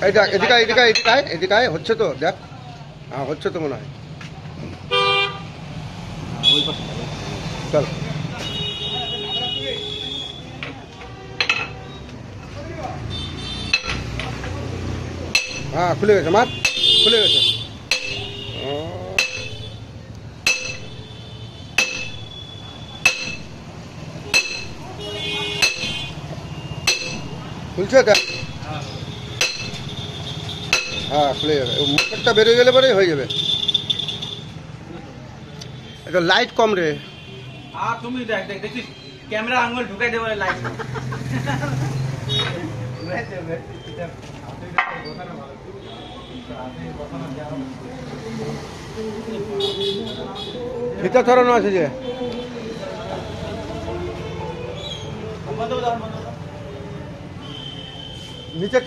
এইটা এদিকে হচ্ছে তো দেখ। হ্যাঁ হচ্ছে তো মনে হয়। চল হ্যাঁ খুলে গেছে মার, খুলে গেছে। খুলছে দেখ। হ্যাঁ খুলে যাবে, মুখটা বেরিয়ে গেলে পরেই হয়ে যাবে। এটা লাইট কম রে। তুমি দেখ দেখ দেখছিস ক্যামেরা আঙুল ঢুকাই দেবে লাইট। ভিতর ধরানো আছে যে নিচের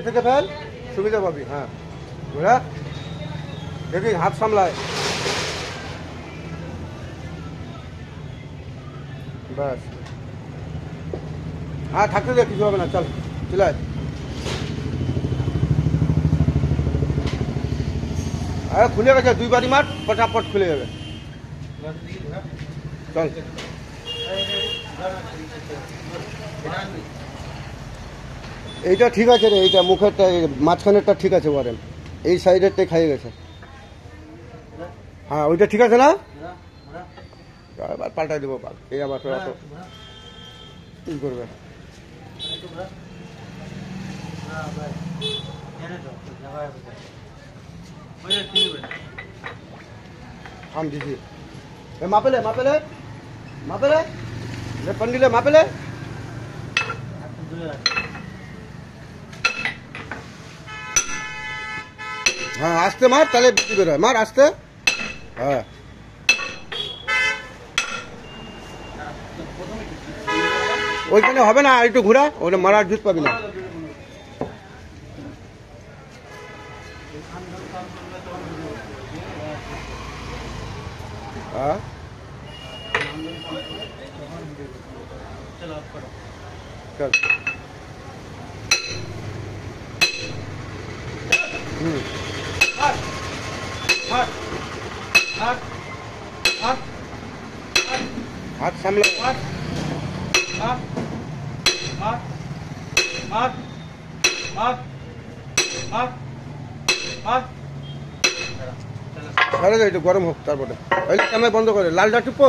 থেকে ফেল সুবিধা পাবি। হ্যাঁ বুঝা দেখি হাত সামলায় ব্যাস। হ্যাঁ থাকতে দে, কিছু হবে না, চল চিলায়। আরে খুলে গেছে, 2 বারি মার, ফটাফট খুলে যাবে। চল এইটা ঠিক আছে রে, এইটা মুখেরটা মাঝখানেরটা ঠিক আছে, ওয়ারেন এই সাইডেরটাই খাইয়ে গেছে। হ্যাঁ ওইটা ঠিক আছে না, এবার পাল্টাই দেবো। এই আবার কি করবে। हम दीजिए मापेले पंडिले मापेले। हाँ आस्ते मार, ताले बेশি বের হয়, मार आस्ते। हाँ ওইখানে হবে না, একটু ঘোরা, ওটা মারার জুত পাবি না। हाँ चल हाथ सामने সারা যায়, একটু গরম হোক, তারপরে ওই ক্যামেরা বন্ধ করে লালটা টিপো।